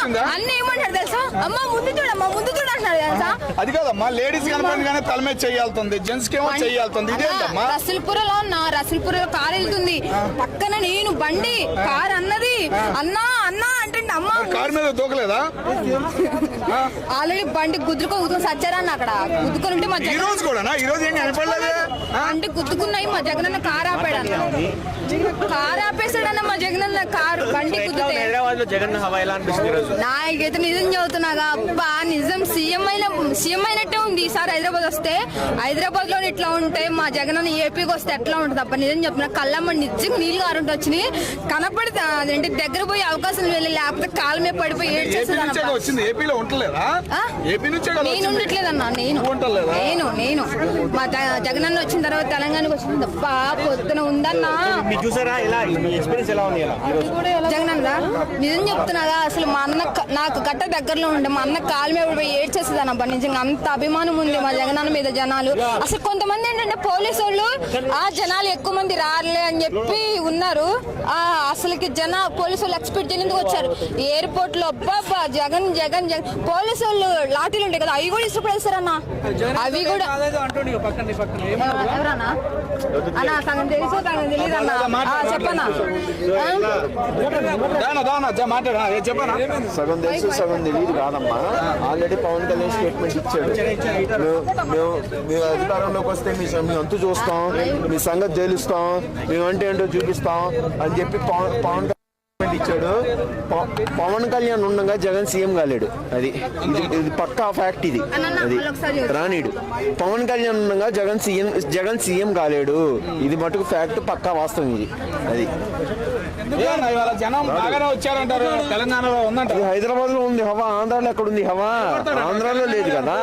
అన్న ఏమంటాడు తెలుసా, అమ్మ ముందు చూడమ్మా ముందు చూడ అంటున్నాడు తెలుసా. అది కాదమ్మా, లేడీస్ కనపడగానే తల మీద చెయ్యాల్తుంది, జెంట్స్ కేమో చెయ్యాల్తుంది. ఇదేంటమ్మా? రసూల్పురలో రసూల్పురలో కారు వెళ్తుంది, పక్కన నేను బండి కారు అన్నది అన్నా అన్నా అంటే అమ్మ కారు మీద దూకలేదా? ఆల్రెడీ బండి గుద్దుకొని సచ్చారా అన్న, అక్కడ గుద్దుకొని ఉంటే మా ఈ రోజు కూడా ఈ రోజు ఏం కనపడలేదు అంటే గుద్దుకున్నాయి. మా జగనన్న కారు ఆపాడు అన్న, కారు ఆపేసాడన్న మా జగనన్న కారు బండి గుద్దుతే. నాకైతే నిజం చదువుతున్నాగా, అబ్బా నిజం సీఎం అయినట్టే ఉంది ఈసారి. హైదరాబాద్ వస్తే హైదరాబాద్ లో ఇట్లా ఉంటే మా జగనన్న ఏపీకి వస్తే ఎట్లా ఉంటుంది అబ్బా. నిజం చెప్తున్నా, కళ్ళమ్మ నిజంగా నీళ్ళు కారుంటూ వచ్చినాయి, కనపడితే అదేంటి దగ్గర పోయి అవకాశం వెళ్ళి, లేకపోతే కాళ్ళ మీద పడిపోయి ఏడ్చేస్తుంది. నేను ఉండట్లేదన్నా, నేను మా జగనన్న వచ్చిన తర్వాత తెలంగాణకి వచ్చింది అబ్బా పొద్దున ఉందన్నా. జగనన్న నిజం చెప్తున్నాగా, అసలు మా అన్న నాకు గట్ట దగ్గరలో ఉండే, మా అన్న కాళ్ళ మీద పోయి ఏడ్చేస్తుంది అబ్బా. నిజంగా అంత అభిమానం ఉంది మా జగనన్న మీద జనాలు. అసలు కొంతమంది ఏంటంటే పోలీసు వాళ్ళు ఆ జనాలు ఎక్కువ మంది రాలే అని చెప్పి ఉన్నారు. అసలుకి పోలీసు వాళ్ళు ఎక్స్పెక్ట్ చేయడానికి వచ్చారు ఎయిర్పోర్ట్ లో. అబ్బా జగన్ జగన్ జగన్ పోలీసు వాళ్ళు లాఠీలు ఉంటాయి కదా, అవి కూడా ఇష్టపడేస్తారన్న. అవి కూడా ఎవరన్నా అన్న సగం తెలుసు సగం తెలియదు అన్న, చెప్పన్నా సగం తెలుసు సగం తెలియదు కాదమ్మా. ఆల్రెడీ పవన్ కళ్యాణ్ స్టేట్మెంట్ ఇచ్చాడు, మేము అధికారంలోకి వస్తే మీ అంతు చూస్తాం, మీ సంగతి తేలుస్తాం, మేమంటే ఏంటో చూపిస్తాం అని చెప్పి పవన్ ఇచ్చాడు. పవన్ కళ్యాణ్ ఉండగా జగన్ సీఎం కాలేడు, అది పక్కా ఫ్యాక్ట్. ఇది అది రానీడు. పవన్ కళ్యాణ్ ఉండగా జగన్ సీఎం కాలేడు, ఇది మటుకు ఫ్యాక్ట్, పక్కా వాస్తవం ఇది. అది తెలంగాణలో ఉందంటారు, హైదరాబాద్ లో ఉంది హవా, ఆంధ్రాలో ఎక్కడ ఉంది హవా? ఆంధ్రాలో లేదు కదా.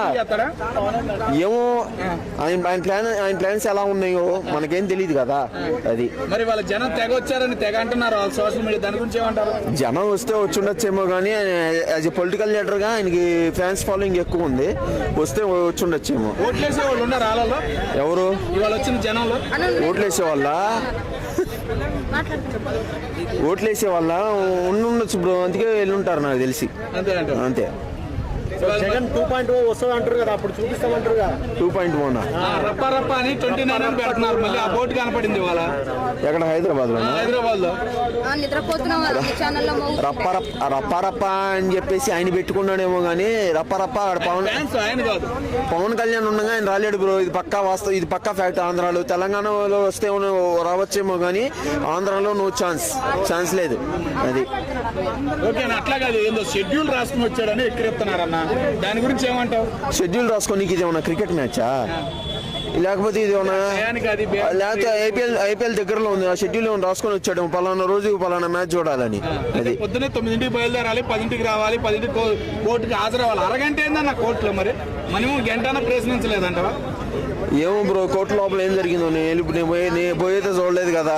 ఏమో ఆయన ప్లాన్స్ ఎలా ఉన్నాయో మనకేం తెలియదు కదా. అది మరి వాళ్ళ జనం తెగ వచ్చారని తెగ అంటున్నారు వాళ్ళు సోషల్ మీడియా, దాని గురించి ఏమంటారు? జనం వస్తే వచ్చి ఉండొచ్చేమో కానీ యాజ్ ఎ పొలిటికల్ లీడర్ గా ఆయనకి ఫ్యాన్స్ ఫాలోయింగ్ ఎక్కువ ఉంది, వస్తే వచ్చి ఉండొచ్చేమో. ఓట్లేసే వాళ్ళు ఉన్నారు వాళ్ళలో? ఎవరు ఇవాళ వచ్చిన జనంలో ఓట్లేసే వాళ్ళ ఉండొచ్చు బ్రో, అందుకే వెళ్ళుంటారు నాకు తెలిసి. అంతే. జగన్ 2.0 వస్తుంది అంటారు కదా, అప్పుడు చూపిస్తామంటారు కదా. 2.1 రప్ప రప్ప అని 29 పెడుతున్నారు, మళ్ళీ ఆ బోర్డు కనపడింది వాళ్ళ. ఎక్కడ? హైదరాబాద్ లో. రప్ప రప్ప అని చెప్పేసి ఆయన పెట్టుకున్నాడేమో గానీ రప్ప పవన్ కళ్యాణ్ ఉండగా ఆయన రాలేడు బ్రో, ఇది పక్కా వాస్తవం, ఇది పక్కా ఫ్యాక్ట్. ఆంధ్రాలో తెలంగాణలో వస్తే రావచ్చేమో గానీ ఆంధ్రాలో నో ఛాన్స్ లేదు. అది ఓకే. అట్లా కాదు, ఏదో షెడ్యూల్ రాసుకుని వచ్చాడని ఎక్కిరెత్తున్నారన్న, దాని గురించి ఏమంటావు? షెడ్యూల్ రాసుకోనికి ఇది ఏమన్నా క్రికెట్ మ్యాచా, లేకపోతే ఇది ఏమన్నా, లేకపోతే ఐపీఎల్ దగ్గరలో ఉంది, ఆ షెడ్యూల్ ఏమైనా రాసుకొని వచ్చాడు పలానా రోజు పలానా మ్యాచ్ చూడాలని. అది పొద్దున్నే 9ంటికి బయలుదేరాలి, 10ంటికి రావాలి, 10ంటికి కోర్టుకి హాజరవ్వాలి. అరగంట ఏందన్న కోర్టులో, మరి మినిమం గంటన ప్రశ్నించలేదంటావా? ఏమో బ్రో, కోర్టు లోపల ఏం జరిగిందో నేను పోయేదో చూడలేదు కదా.